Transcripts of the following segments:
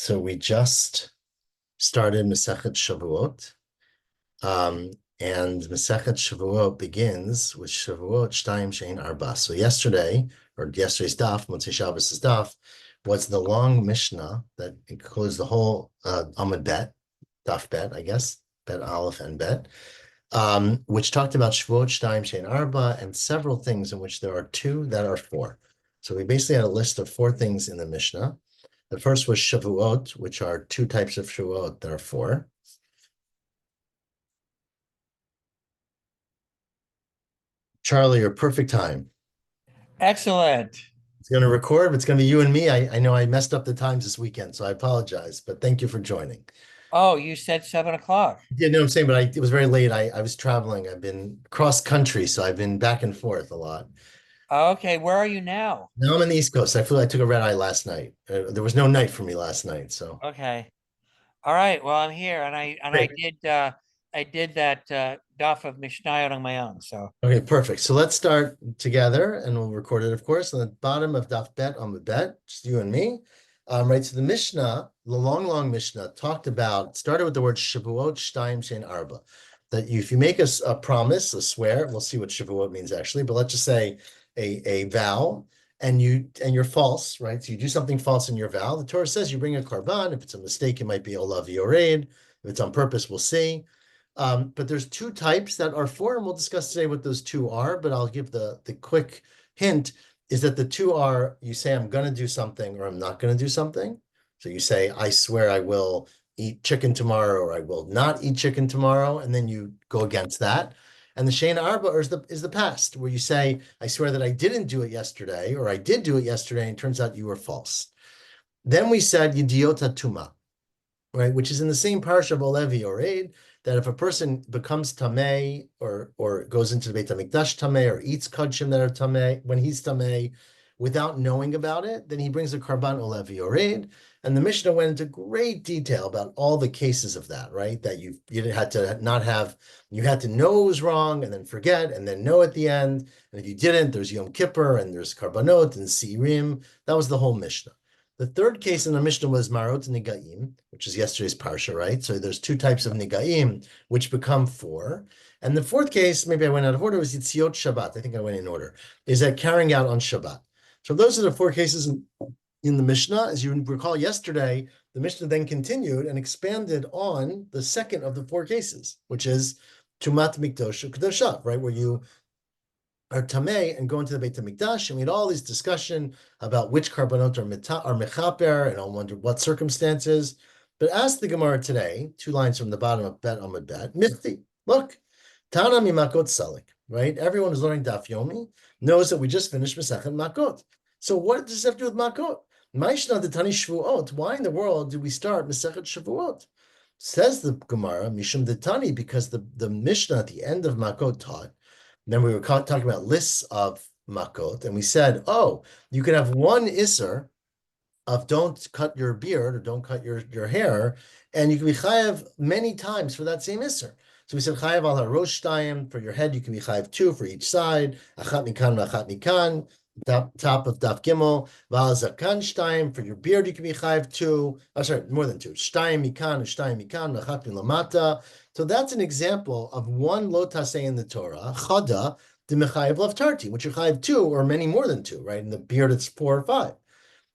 So we just started Masechet Shavuot, and Masechet Shavuot begins with Shavuot Shtayim Shein Arba. So yesterday, or yesterday's daf, Motzei Shabbos' daf, was the long Mishnah that includes the whole Amud Bet, daf Bet, I guess, Bet Aleph and Bet, which talked about Shavuot Shtayim Shein Arba and several things in which there are two that are four. So we basically had a list of four things in the Mishnah. The first was Shevuot, which are two types of Shevuot that are four. Charlie, your perfect time. Excellent. It's going to record, but it's going to be you and me. I know I messed up the times this weekend, so I apologize, but thank you for joining. Oh, you said 7 o'clock. Yeah, know what I'm saying, but it was very late. I was traveling. I've been cross country, so I've been back and forth a lot. Okay, where are you now? Now I'm on the East Coast. I took a red eye last night. There was no night for me last night, so. Okay. All right. Well, I'm here and I Great. did that daf of Mishnayot on my own. So Okay, perfect. So let's start together and we'll record it, of course, on the bottom of Daf Bet on the Bet, just you and me. Right, so the Mishnah, the long Mishnah, started with the word Shevuot Shtayim Shein Arba. That if you make a promise, a swear, we'll see what Shevuot means actually, but let's just say a vow, and you're false, right? So you do something false in your vow. The Torah says you bring a korban. If it's a mistake, it might be olav yored. If it's on purpose, we'll see. But there's two types that are four, and we'll discuss today what those two are, but I'll give the quick hint is that the two are, you say, I'm going to do something or I'm not going to do something. So you say, I swear I will eat chicken tomorrow or I will not eat chicken tomorrow, and then you go against that. And the Shein Arba is the past, where you say, I swear that I didn't do it yesterday, or I did do it yesterday, and it turns out you were false. Then we said Yediot Tuma, right, which is in the same parsha of Olevi or Eid, that if a person becomes tamei or goes into the Beit HaMikdash tamei or eats kudshim that are tamei, when he's tamei, without knowing about it, then he brings a karban olevi or eid. And the Mishnah went into great detail about all the cases of that, right? That you had to not have, you had to know it was wrong and then forget and then know at the end. And if you didn't, there's Yom Kippur and there's karbanot and Sirim. That was the whole Mishnah. The third case in the Mishnah was Marot Nigaim, which is yesterday's parsha, right? So there's two types of Nigaim, which become four. And the fourth case, maybe I went out of order, was Yitziot Shabbat. I think I went in order. Is that carrying out on Shabbat? So those are the four cases in the Mishnah. As you recall yesterday, the Mishnah then continued and expanded on the second of the four cases, which is Tumat Mikdosh Kedoshav, right? Where you are tamei and go into the Beit HaMikdash, and we had all these discussion about which karbanot are mechaper and on what circumstances. But ask the Gemara today, 2 lines from the bottom of Bet Amud Bet, Michti, look, Tana mimakot salik, right? Everyone who's learning Daf Yomi knows that we just finished Masechet Makot. So what does this have to do with Makot? Ma'ishna the Tani Shvuot. Why in the world did we start Masechet Shavuot? Says the Gemara, Mishum the Tani, because the Mishnah at the end of Makot taught. Then we were talking about lists of makot, and we said, oh, you could have one isser of don't cut your beard or don't cut your hair, and you can be chayav many times for that same isser. So we said chayav al harosh shtayim, for your head you can be chayav 2 for each side, achat mikan achat mikan, top of daf gimel, val zakan shtayim, for your beard you can be chayav 2, more than 2, shtayim mikan achat lamata. So that's an example of one lo taseh in the Torah, chada de mechayev laftarti, which are chayav 2 or many more than 2, right? In the beard it's 4 or 5.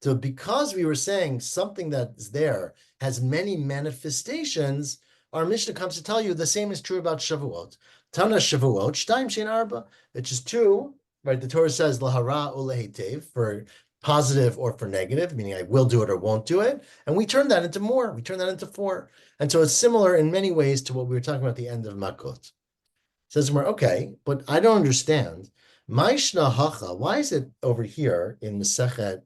So because we were saying something that's there has many manifestations, our Mishnah comes to tell you the same is true about Shavuot. Tana Shavuot, Shtayim Shein Arba, which is 2, right? The Torah says lahara ulehetev, for positive or for negative, meaning I will do it or won't do it. And we turn that into more. We turn that into 4. And so it's similar in many ways to what we were talking about at the end of Makot. Says more, okay, but I don't understand. Ma'ishna hacha, why is it over here in Masechet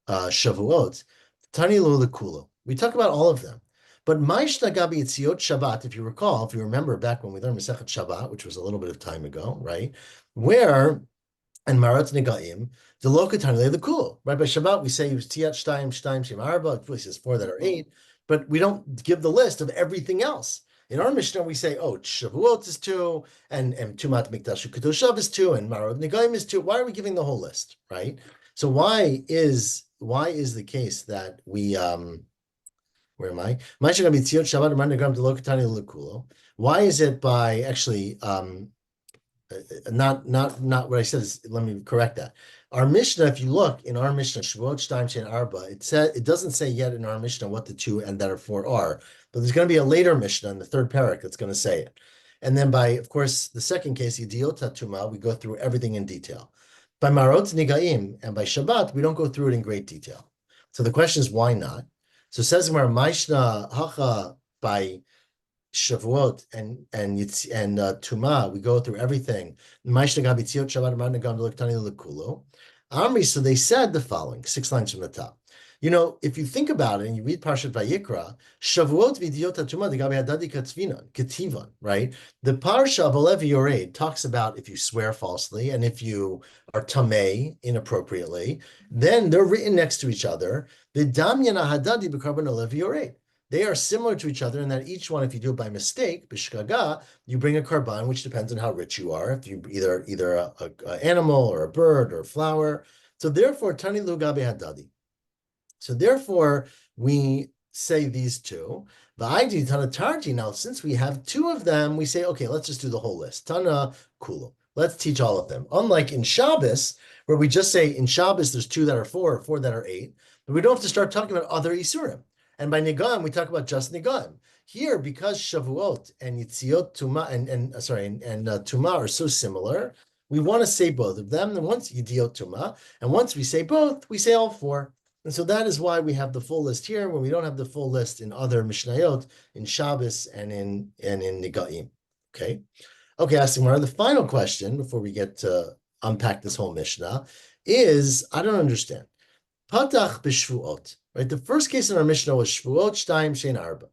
Shavuot, Tani lo lekula? We talk about all of them. But Ma'ishna gabi Yitziot Shabbat, if you recall, if you remember back when we learned Masechet Shabbat, which was a little bit of time ago, right? Where, and Marat Negaim, the Lokatani the Kul. Right, by Shabbat, we say it was Tiyat Shtayim Shem Arba, it really says 4 that are 8, but we don't give the list of everything else. In our Mishnah, we say, oh, Shavuot is 2, and Tumat Mikdash Kedoshav is 2, and Marat Negaim is 2. Why are we giving the whole list, right? So why is is the case that we where am I? Why is it by actually not what I said is, let me correct that. Our Mishnah, if you look in our Mishnah, Shevuot Shtaim Shein Arba, it doesn't say yet in our Mishnah what the two and that are four are, but there's going to be a later Mishnah in the third parak that's going to say it. And then by, of course, the second case, Yediot Tuma, we go through everything in detail. By Marot Nigaim and by Shabbat, we don't go through it in great detail. So the question is, why not? So it says Gemara, Maishna Hacha by Shavuot and Tuma, we go through everything. Amri, so they said the following, 6 lines from the top. You know, if you think about it and you read Parshat Vayikra, Shavuot v'Idiyot Tuma degabe hadadi ketivan, right? The Parsha of Alevi Yored talks about if you swear falsely and if you are tamei inappropriately, then they're written next to each other. The Damyana hadadi b'karban Alevi Yored. They are similar to each other in that each one, if you do it by mistake, b'shkaga, you bring a karban, which depends on how rich you are. If you either an animal or a bird or a flower. So therefore, tani lu gabe hadadi. So therefore, we say these two. V'aidi tana tarti. Now, since we have two of them, we say, okay, let's just do the whole list. Tana kulo. Let's teach all of them. Unlike in Shabbos, where we just say in Shabbos there's 2 that are 4 or 4 that are 8, but we don't have to start talking about other isurim. And by Nigam, we talk about just Nigam. Here, because Shavuot and Yitziot Tuma and Tuma are so similar, we want to say both of them. And once Yidiyot Tuma, and once we say both, we say all 4. And so that is why we have the full list here, when we don't have the full list in other Mishnayot, in Shabbos and in Nigaim. Okay. Okay, Asimar, the final question before we get to unpack this whole Mishnah is, I don't understand. Patach b'Shvuot. Right, the first case in our Mishnah was Shevuot Shtaim Shein Arba,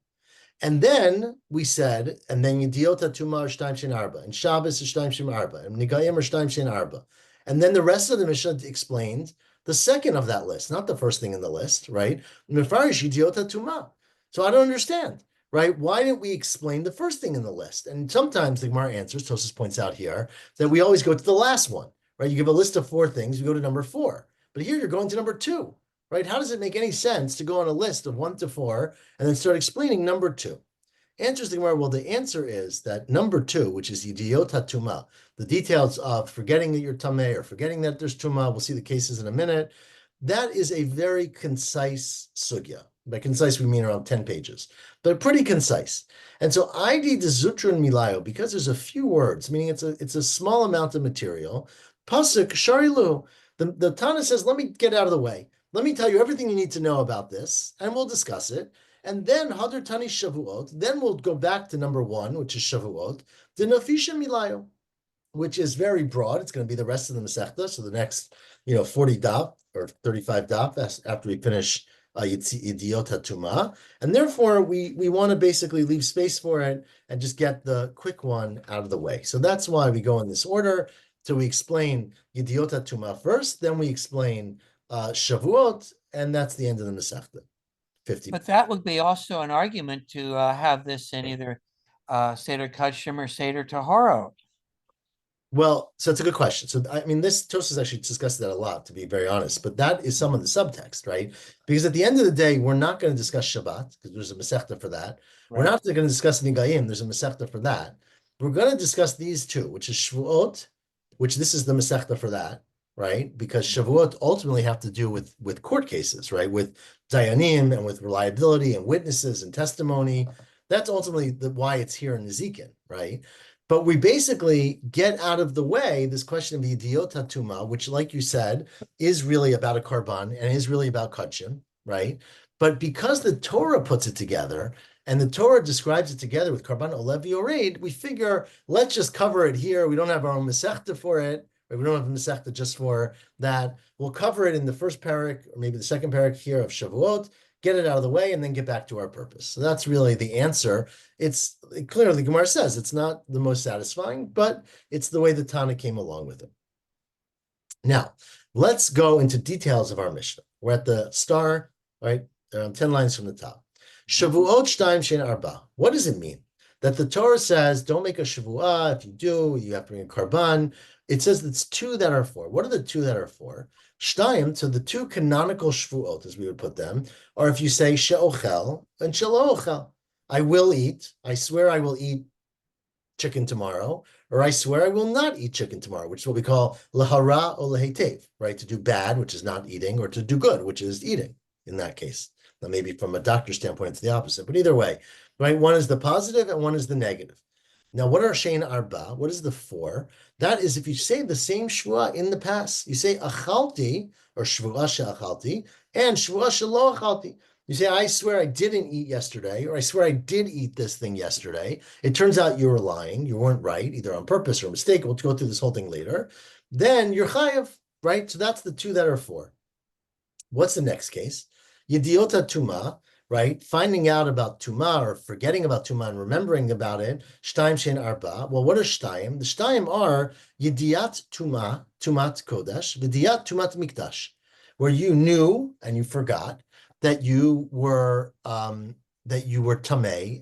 and then we said, and then Yediot Tuma Shtaim Shein Arba, and Shabbos is Shtaim Shein Arba, and Nigayim are Shtaim Shein Arba, and then the rest of the Mishnah explained the second of that list, not the first thing in the list, right? Mefarish Yediot Tuma. So I don't understand, right? Why didn't we explain the first thing in the list? And sometimes the Gemara answers, Tosfos points out here, that we always go to the last one, right? You give a list of 4 things, you go to number 4, but here you're going to number 2. Right? How does it make any sense to go on a list of 1 to 4 and then start explaining number 2? Answers the Gemara, well, the answer is that number 2, which is Yidiyot HaTuma, the details of forgetting that you're Tameh or forgetting that there's Tuma, we'll see the cases in a minute, that is a very concise sugya. By concise, we mean around 10 pages, but pretty concise. And so ID de Zutrun Milayo, because there's a few words, meaning it's a small amount of material, Pasuk Sharilu, the Tana says, let me get out of the way. Let me tell you everything you need to know about this, and we'll discuss it. And then Hadar Tani Shavuot, then we'll go back to number 1, which is Shavuot, the Nafisha Milayo, which is very broad. It's going to be the rest of the Masechta, so the next 40 daf or 35 daf after we finish Yidiyot HaTuma. And therefore, we want to basically leave space for it and just get the quick one out of the way. So that's why we go in this order. So we explain Yidiyot HaTuma first, then we explain Shavuot, and that's the end of the Masechta. 50. But that would be also an argument to have this in either Seder Kachim or Seder Tahoro. Well, so it's a good question. So, I mean, this Tosfos actually discussed that a lot, to be very honest, but that is some of the subtext, right? Because at the end of the day, we're not going to discuss Shabbat, because there's a Masechta for that. Right. We're not going to discuss Nigayim, there's a Masechta for that. We're going to discuss these two, which is Shavuot, which this is the Masechta for that, right? Because Shavuot ultimately have to do with court cases, right? With Dayanim and with reliability and witnesses and testimony. That's ultimately why it's here in Nezikin, right? But we basically get out of the way this question of Yidiyot HaTuma, which, like you said, is really about a karban and is really about kachim, right? But because the Torah puts it together and the Torah describes it together with karban olev yored, we figure let's just cover it here. We don't have our own masechta for it. Right? We don't have a masechta just for that. We'll cover it in the first parak or maybe the second parak here of Shavuot, get it out of the way, and then get back to our purpose. So that's really the answer. It's clearly, the Gemara says it's not the most satisfying, but it's the way the Tana came along with it. Now, let's go into details of our Mishnah. We're at the star, right? 10 lines from the top. Shavuot Shtaim Shein Arba. What does it mean? That the Torah says, don't make a Shavuah. If you do, you have to bring a Karban. It says it's 2 that are 4. What are the 2 that are 4? Shtayim, so the two canonical Shevuot, as we would put them, are if you say she'ochel and she'lo I will eat, I swear I will eat chicken tomorrow, or I swear I will not eat chicken tomorrow, which is what we call lahara or lehetev, right? To do bad, which is not eating, or to do good, which is eating in that case. Now, maybe from a doctor's standpoint, it's the opposite, but either way, right? One is the positive and one is the negative. Now, what are Shein Arba? What is the four? That is if you say the same Shvuah in the past. You say achalti, or Shvuah she'achalti, and Shvuah she'lo achalti. You say, I swear I didn't eat yesterday, or I swear I did eat this thing yesterday. It turns out you were lying. You weren't right, either on purpose or a mistake. We'll go through this whole thing later. Then you're chayav, right? So that's the two that are four. What's the next case? Yediota tuma, right? Finding out about tuma or forgetting about tuma and remembering about it. Shtaim shein arba. Well, what are shtaim? The shtaim are yediat tuma, tumat kodesh, v'diat tumat mikdash, where you knew and you forgot that you were tamei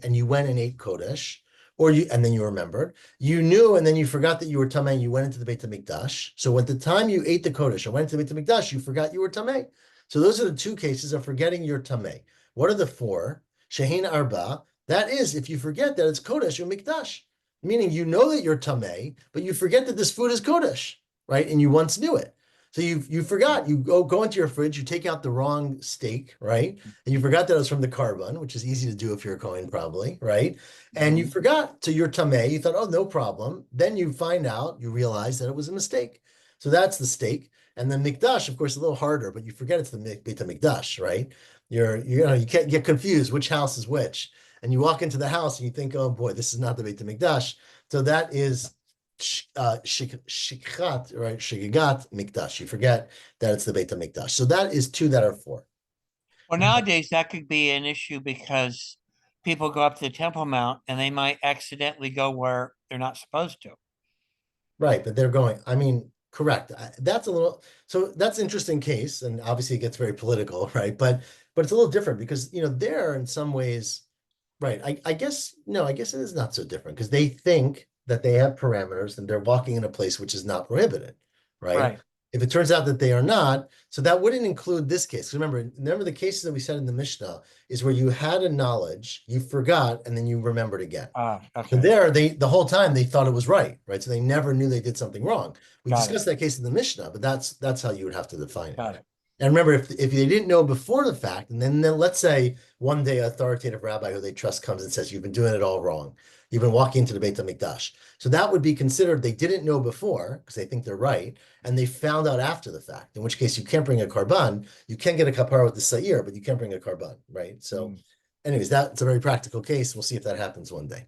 and you went and ate kodesh, and then you remembered. You knew and then you forgot that you were tamei and you went into the Beit HaMikdash. So at the time you ate the kodesh or went into the Beit HaMikdash, you forgot you were tamei. So those are the two cases of forgetting your tamei. What are the four? Shehin arba. That is, if you forget that it's kodesh or mikdash, meaning you know that you're tamei, but you forget that this food is kodesh, right? And you once knew it. So you forgot. You go into your fridge, you take out the wrong steak, right? And you forgot that it was from the carbon, which is easy to do if you're a Kohen, probably, right? And you forgot. So you're tamei. You thought, oh, no problem. Then you find out, you realize that it was a mistake. So that's the steak. And then mikdash, of course, a little harder, but you forget it's the Beit HaMikdash, right? You can't get confused which house is which. And you walk into the house and you think, oh boy, this is not the Beit HaMikdash. So that is shikhat, right? Shigigat mikdash. You forget that it's the Beit HaMikdash. So that is two that are four. Well, nowadays that could be an issue because people go up to the Temple Mount and they might accidentally go where they're not supposed to. Right, but they're going, I mean, correct. That's a little, so that's an interesting case, and obviously it gets very political, right? But it's a little different because there in some ways, right. I guess no, I guess it is not so different because they think that they have parameters and they're walking in a place which is not prohibited, right? Right. If it turns out that they are not, so that wouldn't include this case. Remember the cases that we said in the Mishnah is where you had a knowledge, you forgot, and then you remembered again. So Okay. there, the whole time they thought it was right? So they never knew they did something wrong. We Got it. discussed that case in the Mishnah, but that's how you would have to define it. Got it. And remember, if they didn't know before the fact, and then let's say one day an authoritative rabbi who they trust comes and says, you've been doing it all wrong. You've been walking into the Beit HaMikdash. So that would be considered they didn't know before because they think they're right, and they found out after the fact, in which case you can't bring a karban. You can get a kapara with the sa'ir, but you can't bring a karban, right? So anyways, that's a very practical case. We'll see if that happens one day.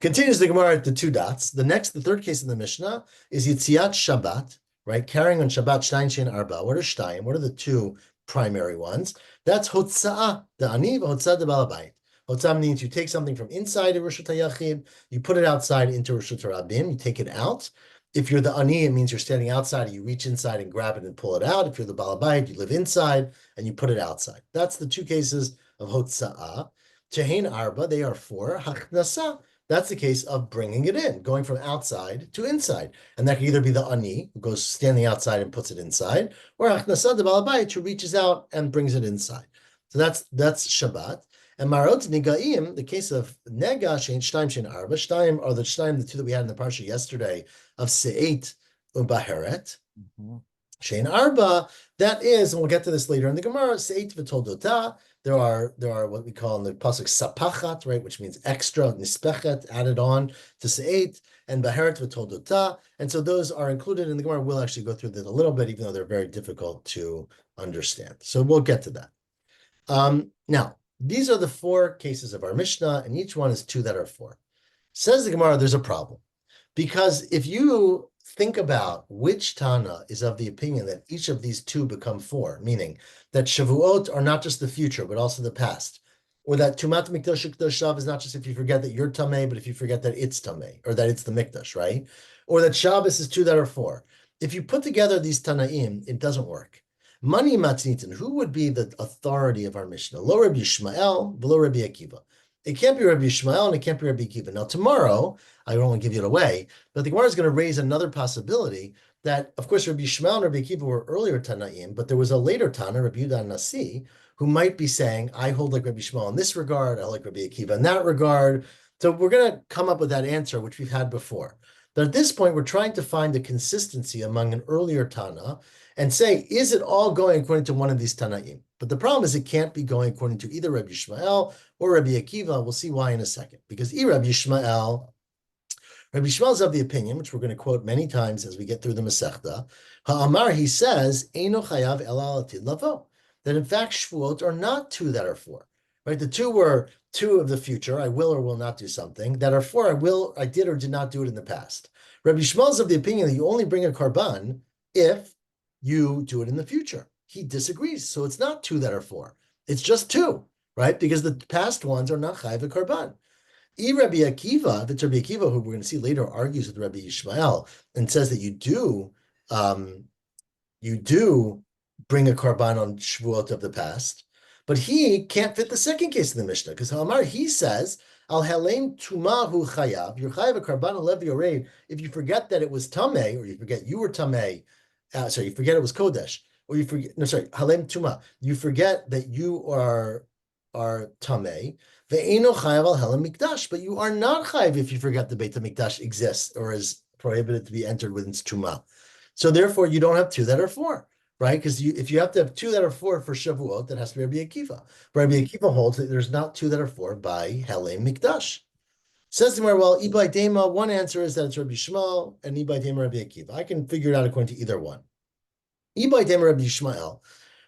Continues the Gemara at the two dots. The third case in the Mishnah is Yitziat Shabbat, right? Carrying on Shabbat, Shtein Shein Arba. What are Shtayim? What are the two primary ones? That's Hotza'ah, the Ani, Hotza'ah the Balabait. Hotza'ah means you take something from inside of Rishut HaYachid, you put it outside into Rishut HaRabim, you take it out. If you're the Ani, it means you're standing outside, you reach inside and grab it and pull it out. If you're the Balabait, you live inside and you put it outside. That's the two cases of Hotza'ah. Shein Arba, they are four. Hachnasa, that's the case of bringing it in, going from outside to inside. And that can either be the ani, who goes standing outside and puts it inside, or achnasa de balabayit, who reaches out and brings it inside. So that's Shabbat. And marot nigaim, the case of nega shein shtaim shein arba. Shtaim are the two that we had in the parsha yesterday of se'et ubaheret. Shein arba, that is, and we'll get to this later in the Gemara, se'et v'toldota. There are what we call in the pasuk sapachat, right, which means extra, nispechet, added on to se'et, and baheret v'toldota. And so those are included in the Gemara. We'll actually go through that a little bit, even though they're very difficult to understand. So we'll get to that. Now, these are the four cases of our Mishnah, and each one is two that are four. Says the Gemara, there's a problem. Because if you think about which Tana is of the opinion that each of these two become four, meaning that Shevuot are not just the future, but also the past, or that Tumat Mikdash Shav is not just if you forget that you're Tameh, but if you forget that it's Tameh, or that it's the Mikdash, right? Or that Shabbos is two that are four. If you put together these Tanaim, it doesn't work. Mani Matnitin, who would be the authority of our Mishnah? Lo Rabbi Yishmael, below Rabbi Akiva. It can't be Rabbi Yishmael and it can't be Rabbi Akiva. Now tomorrow, I don't want to give it away, but the Gemara is going to raise another possibility that, of course, Rabbi Yishmael and Rabbi Akiva were earlier Tanaim, but there was a later Tana, Rabbi Yudah Nasi, who might be saying, I hold like Rabbi Yishmael in this regard, I like Rabbi Akiva in that regard. So we're going to come up with that answer, which we've had before. But at this point, we're trying to find a consistency among an earlier Tana and say, is it all going according to one of these Tanaim? But the problem is it can't be going according to either Rabbi Yishmael or Rabbi Akiva. We'll see why in a second. Because Rabbi Yishmael is of the opinion, which we're going to quote many times as we get through the Masechta. Ha'amar, he says, Eino chayav ela al atid lavo, that in fact Shevuot are not two that are four. Right? The two were two of the future, I will or will not do something, that are four, I did or did not do it in the past. Rabbi Yishmael is of the opinion that you only bring a karban if you do it in the future. He disagrees. So it's not two that are four. It's just two, right? Because the past ones are not chayav a karban. Rabbi Akiva, if it's Rabbi Akiva, who we're going to see later, argues with Rabbi Yishmael and says that you do bring a karban on Shevuot of the past, but he can't fit the second case of the Mishnah because Hamar, he says, Al Halem Tumahu Chayav, you're chayav a karban levi oreid if you forget that it was tameh, or you forget you were tameh, you forget it was kodesh, or you forget, no, sorry, Halem Tuma, you forget that you are tameh. Ve'eno chayav al helam mikdash, but you are not chayav if you forget the Beit HaMikdash exists or is prohibited to be entered within its tuma. So therefore, you don't have two that are four, right? Because if you have to have two that are four for Shevuot, that has to be Rabbi Akiva. But Rabbi Akiva holds that there's not two that are four by helam mikdash. Says to me, well, Ibai Dema, one answer is that it's Rabbi Yishmael, and Ibai Dema Rabbi Akiva. I can figure it out according to either one. Ibai Dema Rabbi Yishmael.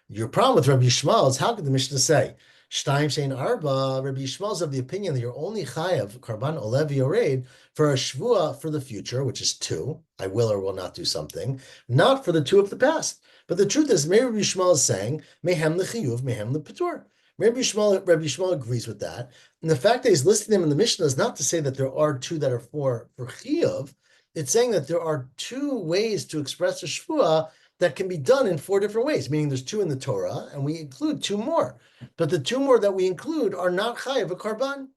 Your problem with Rabbi Yishmael is how could the Mishnah say? Shtaim Shein Arba, Rabbi Yishmael is of the opinion that you're only chayav karban olevi oreid for a shvua for the future, which is two. I will or will not do something, not for the two of the past. But the truth is, maybe Rabbi Yishmael is saying mehem lechiyuv, mehem lepatur. Rabbi Yishmael agrees with that, and the fact that he's listing them in the Mishnah is not to say that there are two that are for chiyuv. It's saying that there are two ways to express a shvua that can be done in four different ways, meaning there's two in the Torah, and we include two more. But the two more that we include are not chayav a karban.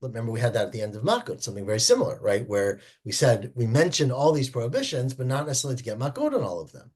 Remember, we had that at the end of Makot, something very similar, right? Where we said, we mentioned all these prohibitions, but not necessarily to get Makot on all of them.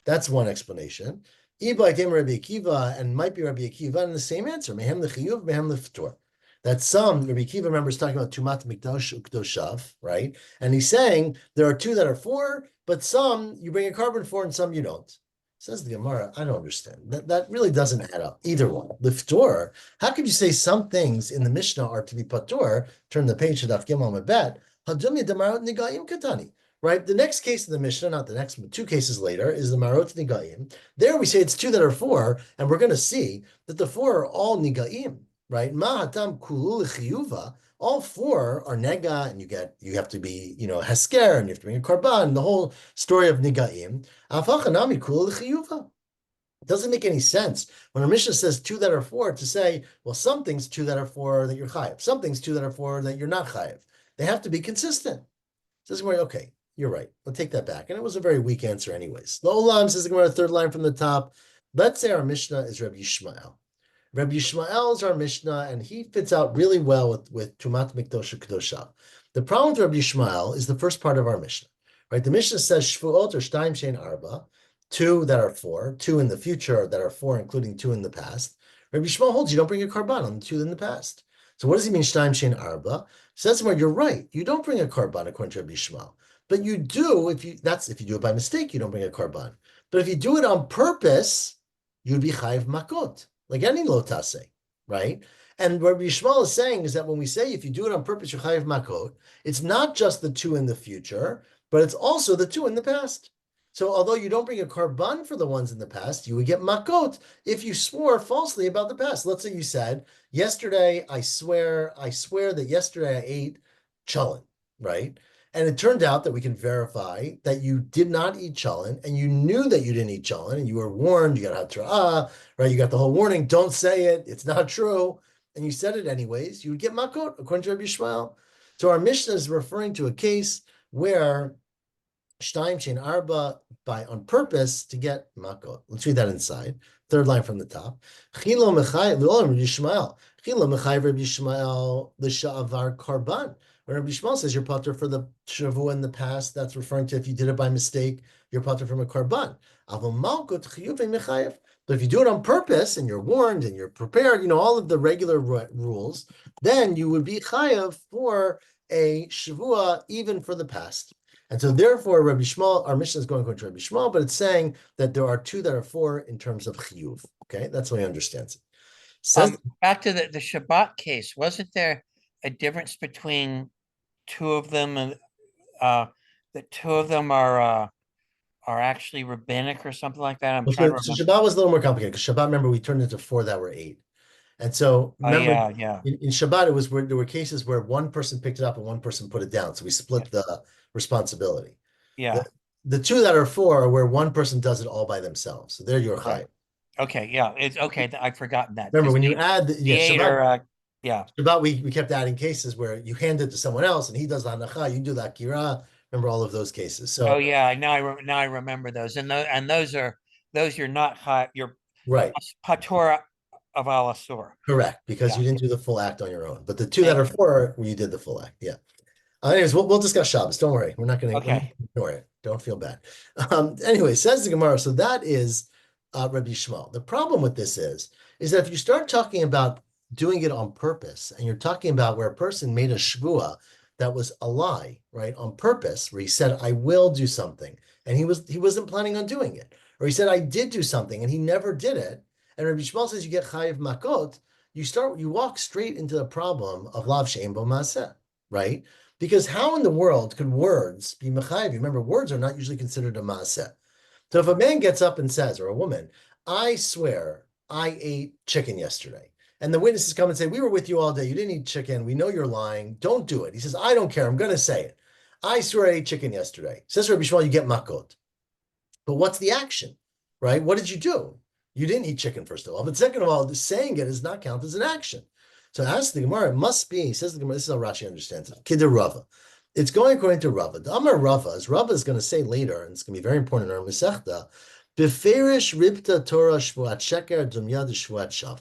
That's one explanation. Iba came Rabbi Akiva, and might be Rabbi Akiva, and the same answer, mehem lechiyuv, mehem lefatur. That some, Rabbi Akiva, remember, is talking about Tumat Mikdash Ukdoshav, right? And he's saying there are two that are four, but some you bring a karban for and some you don't. Says the Gemara, I don't understand. That really doesn't add up. Either one. Liftor, how could you say some things in the Mishnah are to be patur? Turn the page to Daf Gimel Mebet. Hadumya Damarot Nigaim Katani. Right? The next case of the Mishnah, not the next, but two cases later, is the Marot Nigaim. There we say it's two that are four, and we're going to see that the four are all Nigaim. Right? Mahatam Kulu Chiyuva. All four are nega, and you have to be, hesker, and you have to bring a karban, the whole story of nigaim. It doesn't make any sense when our Mishnah says two that are four to say, well, some things two that are four that you're chayiv, some things two that are four that you're not chayiv. They have to be consistent. Says Gemara, okay, you're right. We'll take that back. And it was a very weak answer anyways. Lo olam, says the Gemara, third line from the top. Let's say our Mishnah is Rabbi Yishmael. Rabbi Yishmael is our Mishnah, and he fits out really well with Tumat Mikdosh Kedosha. The problem with Rabbi Yishmael is the first part of our Mishnah, right? The Mishnah says Shvuot or Shtaim Shein Arba, two that are four, two in the future that are four, including two in the past. Rabbi Yishmael holds you don't bring a karban on the two in the past. So what does he mean Shtaim Shein Arba? Says where you're right, you don't bring a karban according to Rabbi Yishmael, but you do if you do it by mistake, you don't bring a karban. But if you do it on purpose, you'd be chayiv makot. Like any lotase, right? And what Rabbi Yishmael is saying is that when we say if you do it on purpose, you're chayiv makot, it's not just the two in the future, but it's also the two in the past. So although you don't bring a karban for the ones in the past, you would get makot if you swore falsely about the past. Let's say you said, yesterday, I swear that yesterday I ate cholent, right? And it turned out that we can verify that you did not eat cholent, and you knew that you didn't eat cholent, and you were warned, you got hatra'ah, right? You got the whole warning, don't say it, it's not true, and you said it anyways, you would get makot, according to Rabbi Yishmael. So our Mishnah is referring to a case where Shtaim Shein Arba, on purpose to get makot. Let's read that inside. Third line from the top. Chilo Mechai L'olam Rabbi Yishmael. Chila mechayev Rabbi Yishmael l'sha'avar karban. When Rabbi Yishmael says you're patur for the Shevuot in the past, that's referring to if you did it by mistake, you're patur from a karban. Aval malkut chiyuv mechayev. But if you do it on purpose and you're warned and you're prepared, all of the regular rules, then you would be chayav for a Shevuah even for the past. And so therefore, Rabbi Shmuel, our mission is going to Rabbi Shmuel, but it's saying that there are two that are four in terms of chiyuv. Okay, that's what he understands it. Says Back to the Shabbat case, wasn't there a difference between two of them, and the two of them are actually rabbinic or something like that? I'm trying to so remember. Shabbat was a little more complicated because Shabbat, remember, we turned into four that were eight. And so Oh remember, yeah, yeah, in Shabbat, it was where there were cases where one person picked it up and one person put it down. So we split the responsibility. yeah. The two that are four are where one person does it all by themselves. So they're your Right. chai. Okay, yeah. It's okay. I've forgotten that Remember, because when you add the eight Shabbat, are yeah. Shabbat, we kept adding cases where you hand it to someone else and he does the hanacha, you do the akira. Remember all of those cases. Oh So yeah. Now I remember those, and those you're not hot. You're right, patora of alasur. correct, because Yeah. you didn't do the full act on your own. But the two that Thank are you. four are where you did the full act. Yeah. Anyways, we'll discuss Shabbos. Don't worry. We're not Okay. gonna ignore it. Don't feel bad. Anyway, says the Gemara. So that is Rabbi Shmuel. The problem with this is that if you start talking about doing it on purpose, and you're talking about where a person made a shvua that was a lie, right, on purpose, where he said, "I will do something," and he wasn't planning on doing it, or he said, "I did do something," and he never did it. And Rabbi Shmuel says you get chayiv makot. You walk straight into the problem of lav she'en bo maaseh, right? Because how in the world could words be mechayiv? Remember, words are not usually considered a maaseh. So if a man gets up and says, or a woman, "I swear I ate chicken yesterday," and the witnesses come and say, "We were with you all day. You didn't eat chicken. We know you're lying. Don't do it." He says, "I don't care. I'm going to say it. I swear I ate chicken yesterday." Says Rabbi Shmuel, you get makot. But what's the action, right? What did you do? You didn't eat chicken, first of all. But second of all, saying it does not count as an action. So ask the Gemara, it must be, says the Gemara, this is how Rashi understands it. Kidder Rava. It's going according to Rava. The Amar Rava, as Rava is going to say later, and it's going to be very important in our Masechta, Beferish ribta Torah shvuat sheker dumyad shvuat shav.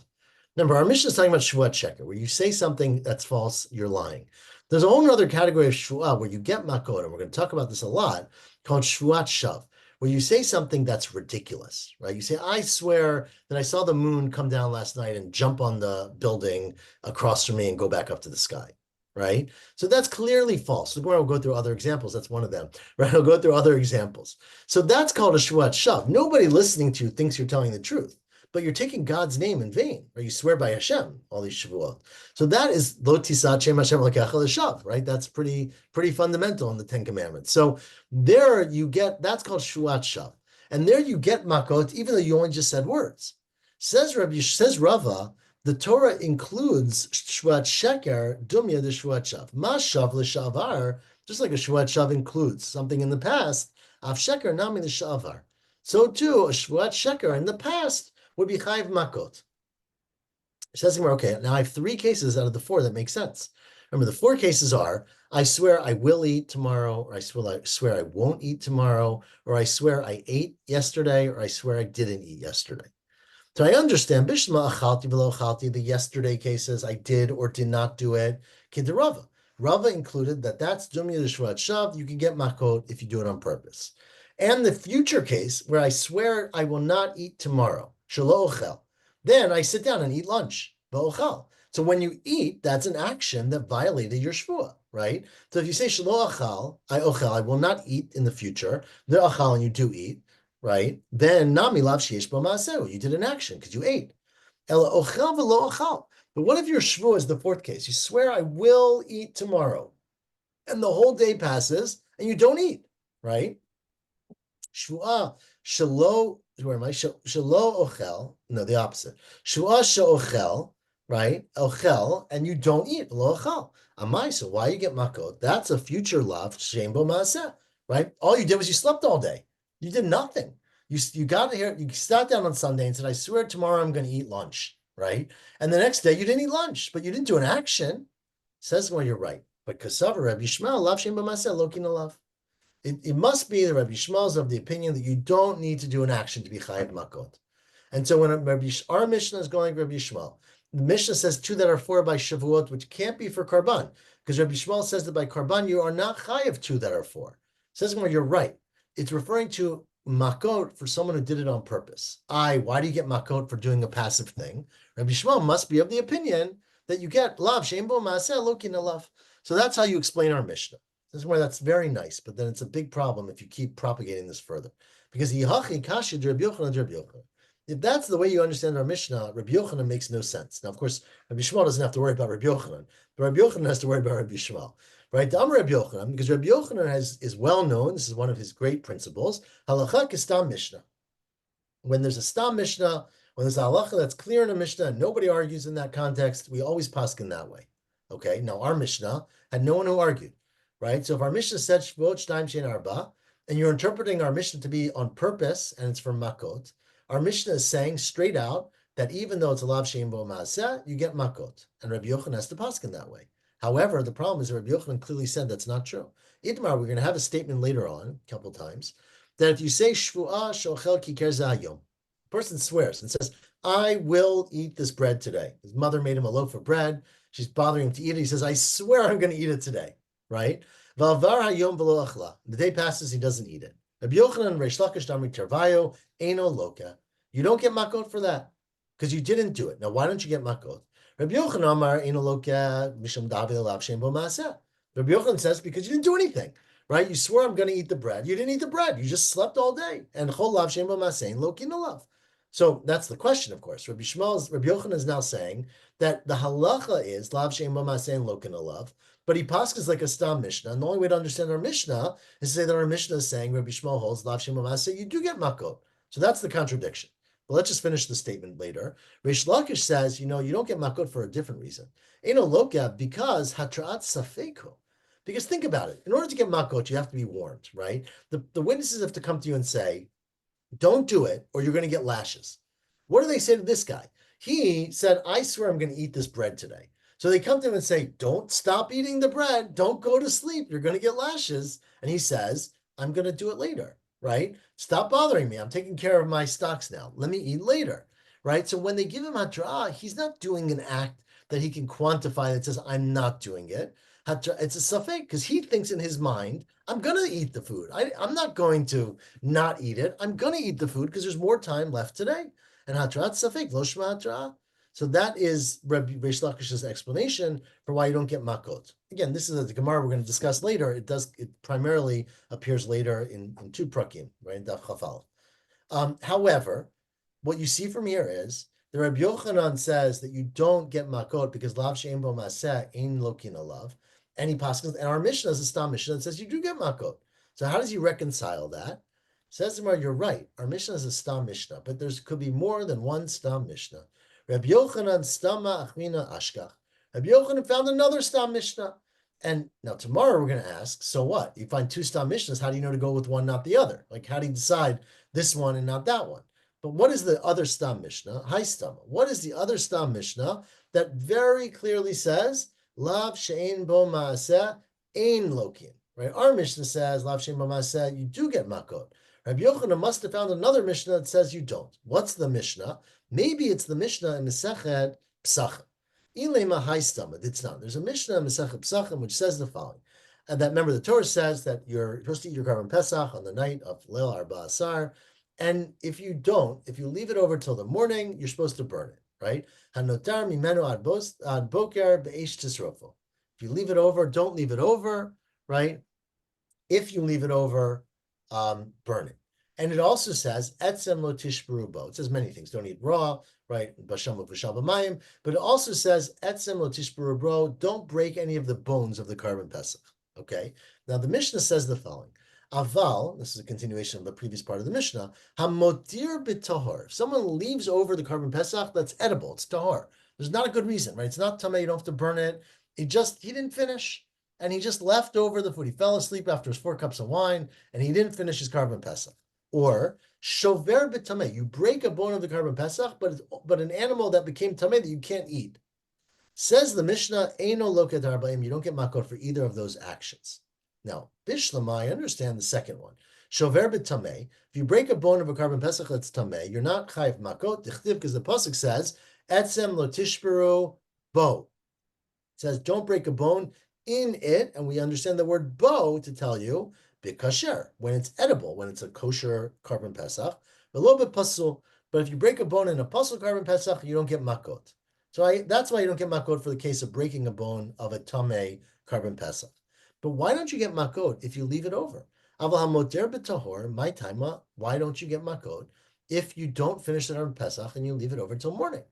Remember, our mission is talking about shvuat sheker, where you say something that's false, you're lying. There's a whole other category of shvuah where you get makot, and we're going to talk about this a lot, called shvuat shav, where you say something that's ridiculous, right? You say, "I swear that I saw the moon come down last night and jump on the building across from me and go back up to the sky," right? So that's clearly false. We'll go through other examples. That's one of them, right? I'll go through other examples. So that's called a shvuat shav. Nobody listening to you thinks you're telling the truth, but you're taking God's name in vain, or you swear by Hashem, all these shavuot. So that is lo tisat shem Hashem l'kecha l'shav, right? That's pretty fundamental in the Ten Commandments. So there you get, that's called shvuat shav. And there you get makot, even though you only just said words. Says Rava, the Torah includes shvuat sheker, dumya de shvuat shav. Mashav l'shavar, just like a shvuat shav includes something in the past, av sheker nami l'shavar. So too, a shvuat sheker in the past would be chayiv makot. It says here, okay, now I have three cases out of the four that make sense. Remember, the four cases are, I swear I will eat tomorrow, or I swear I won't eat tomorrow, or I swear I ate yesterday, or I swear I didn't eat yesterday. So I understand, Bishma achalti v'lo achalti, the yesterday cases, I did or did not do it, kid to Rava. Rava included that's dumya d'shvat shav, you can get makot if you do it on purpose. And the future case, where I swear I will not eat tomorrow, shelo ochel, then I sit down and eat lunch, v'ochel. So when you eat, that's an action that violated your shvuah, right? So if you say shelo achal, I will not eat in the future, the achal and you do eat, right? Then nami lav sheish bo maaseh, you did an action because you ate. Ela ochel v'lo achal. But what if your shvuah is the fourth case? You swear I will eat tomorrow, and the whole day passes and you don't eat, right? Shvuah shelo, where am I? Shelo ochel. No, the opposite. Shvuah she'ochel, right? Ochel, and you don't eat. Lo ochel. Amai. So why you get makot? That's a future love. Shein bo maaseh, right? All you did was you slept all day. You did nothing. You got here. You sat down on Sunday and said, "I swear tomorrow I'm going to eat lunch," right? And the next day you didn't eat lunch, but you didn't do an action. Says, well, you're right. But kasav Rabbi Yishmael lav shein bo maaseh lokin alav. It must be that Rabbi Yishmael is of the opinion that you don't need to do an action to be chayiv makot. And so when our Mishnah is going Rabbi Yishmael, The Mishnah says two that are four by Shevuot, which can't be for Karban, because Rabbi Shmuel says that by Karban you are not chayav two that are four. Says you're right. It's referring to makot for someone who did it on purpose. Why do you get makot for doing a passive thing? Rabbi Shmuel must be of the opinion that you get lav sheimbo maaseh lokin alav. So that's how you explain our Mishnah. This is where that's very nice, but then it's a big problem if you keep propagating this further. Because Yihachi Kashi Rabbi Yochanan. If that's the way you understand our Mishnah, Rabbi Yochanan makes no sense. Now, of course, Rabbi Shmuel doesn't have to worry about Rabbi Yochanan, but Rabbi Yochanan has to worry about Rabbi Shmuel, right? Rabbi Yochanan, because Rabbi Yochanan is well known. This is one of his great principles. Halacha kistam Mishnah. When there's a stam Mishnah, when there's a halacha that's clear in a Mishnah, and nobody argues in that context, we always paskin that way. Okay. Now our Mishnah had no one who argued, right? So if our Mishnah said Shevuot Shtaim Shein Arba, and you're interpreting our Mishnah to be on purpose, and it's from makot. Our Mishnah is saying straight out that even though it's a lav shein bo maaseh, you get makot, and Rabbi Yochanan has to paskin that way. However, the problem is that Rabbi Yochanan clearly said that's not true. Idmar, we're going to have a statement later on, a couple times, that if you say shvuah shochel kiker zayom, the person swears and says, "I will eat this bread today." His mother made him a loaf of bread. She's bothering him to eat it. He says, "I swear I'm going to eat it today." Right? V'alvar hayom v'lo achla. The day passes, he doesn't eat it. Rabbi Yochanan Reish Lakish Damri Tervayo Eino Loka. You don't get makot for that because you didn't do it. Now, why don't you get makot? Rabbi Yochanan Amar Eino Loka Misham Davi Lav Shem Bo Maaseh. Rabbi Yochanan says because you didn't do anything, right? You swore I'm going to eat the bread. You didn't eat the bread. You just slept all day. And Chol Lav Shem Bo Maaseh Loki No Lav. So that's the question, of course. Rabbi Yochanan is now saying that the halacha is Lav Shem Bo Maaseh Loki No Lav. But he passes like a stam Mishnah, and the only way to understand our Mishnah is to say that our Mishnah is saying Rabbi Shmuel holds lav shem b'maaseh, you do get makot. So that's the contradiction. But let's just finish the statement later. Reish Lakish says, you don't get makot for a different reason. Eino loka because hatraat safeko. Because think about it. In order to get makot, you have to be warned, right? The witnesses have to come to you and say, don't do it, or you're going to get lashes. What do they say to this guy? He said, I swear I'm going to eat this bread today. So they come to him and say, don't stop eating the bread. Don't go to sleep. You're going to get lashes. And he says, I'm going to do it later, right? Stop bothering me. I'm taking care of my stocks now. Let me eat later, right? So when they give him hatra'ah, he's not doing an act that he can quantify that says, I'm not doing it. It's a safek because he thinks in his mind, I'm going to eat the food. I'm not going to not eat it. I'm going to eat the food because there's more time left today. And hatra'at safek, lo shma hatra'ah. So that is Rabbi Reish Lakish's explanation for why you don't get makot. Again, this is the Gemara we're going to discuss later. It primarily appears later in two prakim, right? In Daf Chafal. However, what you see from here is the Rabbi Yochanan says that you don't get makot because lav she'en bo maaseh ein lokin alav, and he passes. And our Mishnah is a stam Mishnah that says you do get makot. So how does he reconcile that? Says the Gemara, you're right. Our Mishnah is a stam Mishnah, but could be more than one stam Mishnah. Rabbi Yochanan stama achmina ashkach. Rabbi Yochanan found another stam Mishnah. And now tomorrow we're going to ask, so what? You find two stam Mishnahs, how do you know to go with one, not the other? Like, how do you decide this one and not that one? But what is the other stam Mishnah? Hi stama. What is the other stam Mishnah that very clearly says, lav she'en bo maaseh ein lokin, right? Our Mishnah says, lav she'en bo maaseh, you do get makot. Rabbi Yochanan must have found another Mishnah that says you don't. What's the Mishnah? Maybe it's the Mishnah in Masechet Psachim. Ilema haistama. It's not. There's a Mishnah in Masechet Psachim which says the following. And that, remember, the Torah says that you're supposed to eat your Karban Pesach on the night of Leil Arba Asar. And if you leave it over till the morning, you're supposed to burn it, right? Hanotar mimenu ad boker be'esh tisrofo. If you leave it over, don't leave it over, right? If you leave it over, burn it. And it also says, etzem lo tishberu bo. It says many things. Don't eat raw, right? Basham v'shal b'mayim. But it also says, etzem lo tishberu bo. Don't break any of the bones of the Karban Pesach. Okay? Now, the Mishnah says the following. Aval, this is a continuation of the previous part of the Mishnah, hamotir b'tahor. If someone leaves over the Karban Pesach, that's edible. It's tahor. There's not a good reason, right? It's not tameh. You don't have to burn it. He didn't finish. And he just left over the food. He fell asleep after his 4 cups of wine, and he didn't finish his Karban Pesach. Or shover b'tameh, you break a bone of the Karban Pesach, but an animal that became tameh that you can't eat. Says the Mishnah, eino loket arba'im, you don't get makot for either of those actions. Now, bishlama, I understand the second one. Shover b'tameh, if you break a bone of a Karban Pesach that's tameh, you're not chayiv makot, dichtiv, because the pasuk says, Etzem lo tishberu bo. It says, don't break a bone in it. And we understand the word bo to tell you, bikasher, when it's edible, when it's a kosher carbon pesach, a little bit pasul. But if you break a bone in a pasul carbon pesach, you don't get makot. So that's why you don't get makot for the case of breaking a bone of a tameh carbon pesach. But why don't you get makot if you leave it over? Aval hamoter b'tahor, my taima, why don't you get makot if you don't finish the carbon pesach and you leave it over till morning?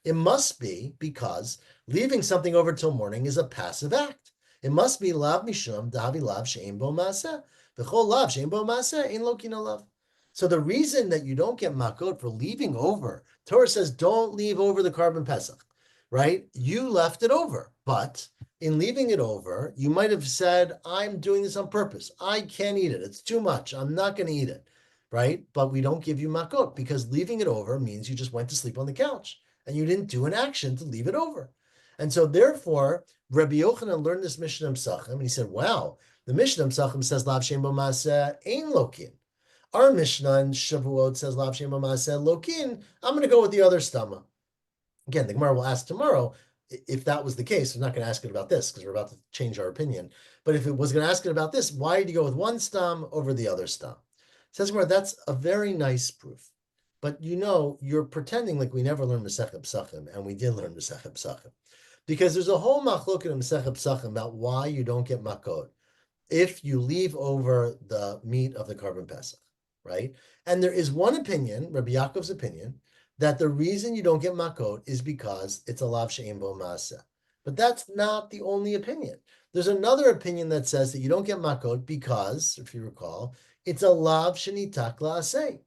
It must be because leaving something over till morning is a passive act. It must be lav mishum davi lav she'en bo maaseh. V'chol lav she'en bo maaseh ein lo kina lav. So the reason that you don't get makot for leaving over, Torah says don't leave over the carbon pesach, right? You left it over, but in leaving it over, you might have said, I'm doing this on purpose. I can't eat it. It's too much. I'm not going to eat it, right? But we don't give you makot because leaving it over means you just went to sleep on the couch and you didn't do an action to leave it over. And so therefore, Rabbi Yochanan learned this Mishnah Psachim, and he said, wow, the Mishnah Psachim says, Lav Shem Bo Maaseh Ein Lokin. Our Mishnah in Shevuot says, Lav Shem Bo Maaseh Lokin. I'm going to go with the other stamma. Again, the Gemara will ask tomorrow if that was the case. We're not going to ask it about this because we're about to change our opinion. But if it was going to ask it about this, why did you go with one stam over the other stam? Says Gemara, that's a very nice proof. But you know, you're pretending like we never learned Masechet Psachim, and we did learn Masechet Psachim. Because there's a whole machlok in Masechet Psachim about why you don't get makot if you leave over the meat of the carbon pesach, right? And there is one opinion, Rabbi Yaakov's opinion, that the reason you don't get makot is because it's a lav she'en bo maaseh. But that's not the only opinion. There's another opinion that says that you don't get makot because, if you recall, it's a lav shenitak la'aseh,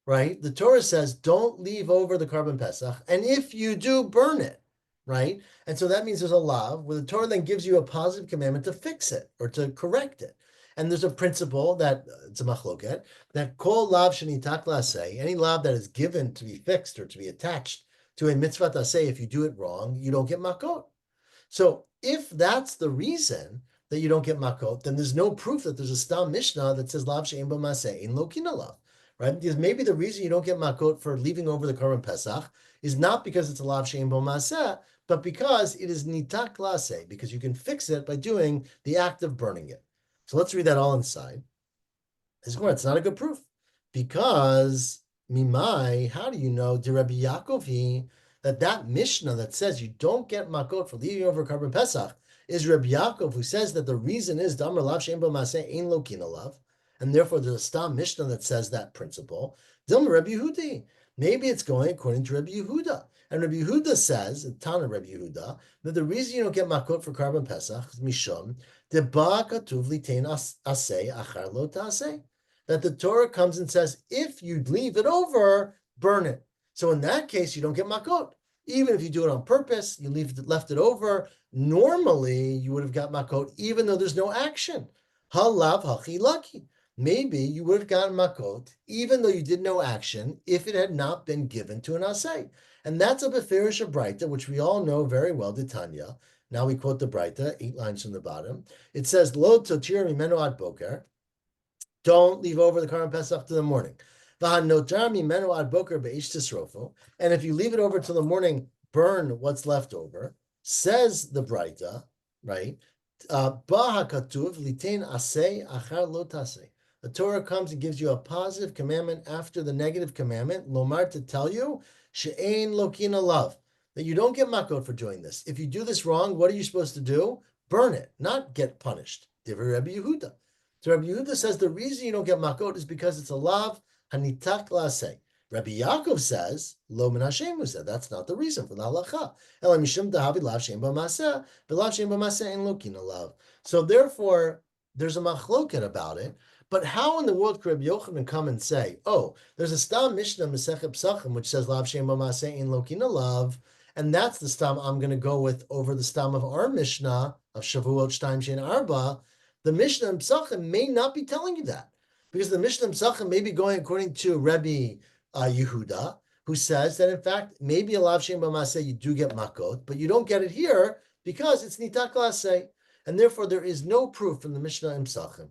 right? The Torah says don't leave over the carbon pesach, and if you do, burn it, right? And so that means there's a lav where the Torah then gives you a positive commandment to fix it or to correct it. And there's a principle that it's a machloket that kol lav shenitak la'aseh, any lav that is given to be fixed or to be attached to a mitzvah aseh, if you do it wrong, you don't get makot. So if that's the reason that you don't get makot, then there's no proof that there's a stam mishnah that says lav she'en bo maaseh ein lo kina lav, right? Because maybe the reason you don't get makot for leaving over the carbon pesach is not because it's a lav she'en bo maaseh, but because it is nitak la'aseh, because you can fix it by doing the act of burning it. So let's read that all inside. It's not a good proof because mimai, how do you know de Rabbi Yaakov that Mishnah that says you don't get makot for leaving over carbon pesach is Rabbi Yaakov, who says that the reason is damar lav she'en bo maaseh ein lo kina lav, and therefore there's a stam Mishnah that says that principle. Dilma Rabbi Yehudi. Maybe it's going according to Rabbi Yehuda. And Rabbi Yehuda says, Tana Rabbi Yehuda, that the reason you don't get makot for carbon pesach is mishum deba katuv litein aseh achar lo ta'aseh, that the Torah comes and says, if you leave it over, burn it. So in that case, you don't get makot. Even if you do it on purpose, you left it over, normally you would have got makot, even though there's no action. Halav hachi lucky. Maybe you would have gotten makot, even though you did no action, if it had not been given to an aseh. And that's a beferish Braita, which we all know very well, the Tanya. Now we quote the Braita, 8 lines from the bottom. It says, Lo totir mimenu ad boker. Don't leave over the carbon pesach to the morning. And if you leave it over till the morning, burn what's left over. Says the Braita, right? The Torah comes and gives you a positive commandment after the negative commandment, lomar, to tell you, she'ein lokina lav, that you don't get makot for doing this. If you do this wrong, what are you supposed to do? Burn it, not get punished. Divrei Rabbi Yehuda. So Rabbi Yehuda says the reason you don't get makot is because it's a lav hanitak la'aseh. Rabbi Yaakov says, lo min Hashem said, that's not the reason for the halacha. Ela mishum dahavi lav she'en bo maaseh, v'lav she'en bo maaseh ein lo kina lav. So therefore, there's a machloket about it. But how in the world could Rabbi Yochanan come and say, oh, there's a stam mishnah Masechet Psachim which says lav she'en bo maaseh ein lo kina lav, and that's the stam I'm going to go with over the stam of our mishnah of Shevuot Shtayim Shein Arba. The Mishnah in Psachim may not be telling you that, because the Mishnah in Psachim may be going according to Rabbi Yehuda, who says that in fact maybe a lav she'en bo maaseh you do get makot, but you don't get it here because it's nitak la'aseh, and therefore there is no proof from the Mishnah in Psachim.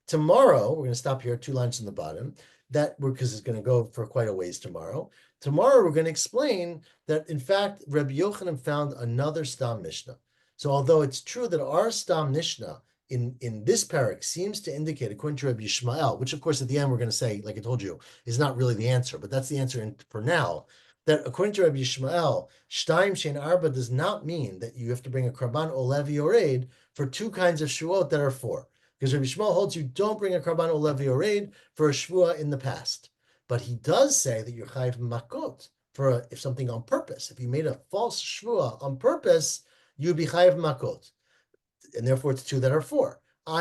Tomorrow we're going to stop here, 2 lines from the bottom, that because it's going to go for quite a ways tomorrow. tomorrow we're going to explain that, in fact, Rabbi Yochanan found another Stam Mishnah. So although it's true that our Stam Mishnah in this parak seems to indicate, according to Rabbi Yishmael, which of course at the end we're going to say, like I told you, is not really the answer, but that's the answer for now, that according to Rabbi Yishmael, Shtaim Shein Arba does not mean that you have to bring a Karban Olevi Oreid for two kinds of Shevuot that are four. Because Rabbi Yishmael holds you don't bring a Karban Olevi Oreid for a Shvuah in the past. But he does say that you're chayiv makot for if something on purpose. If you made a false shvua on purpose, you'd be chayiv makot, and therefore it's two that are four.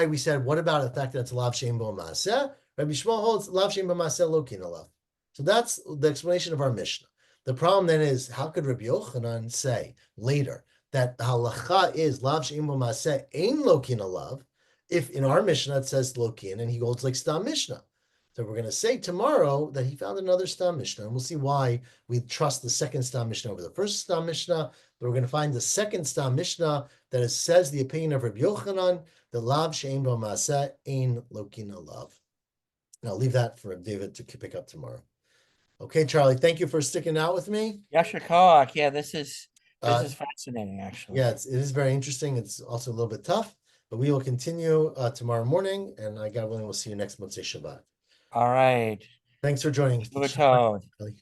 We said, what about the fact that it's lav shein bo maaseh? Rabbi Shmuel holds lav shein bo maaseh lokin alav. So that's the explanation of our Mishnah. The problem then is, how could Rabbi Yochanan say later that halacha is lav shein bo maaseh ein lokin alav, if in our Mishnah it says lokin and he holds like Stam Mishnah? So we're going to say tomorrow that he found another Stam Mishnah, and we'll see why we trust the second Stam Mishnah over the first Stam Mishnah. But we're going to find the second Stam Mishnah that says the opinion of Rabbi Yochanan, the lav she'ein bo maaseh ein lokin alav. And I'll leave that for David to pick up tomorrow. Okay, Charlie, thank you for sticking out with me. Yasher Koach. Yeah, this is Uh, fascinating, actually. Yeah, it is very interesting. It's also a little bit tough, but we will continue tomorrow morning, and God willing, we'll see you next Motzei Shabbat. All right. Thanks for joining. Shabbat tov. Charlie.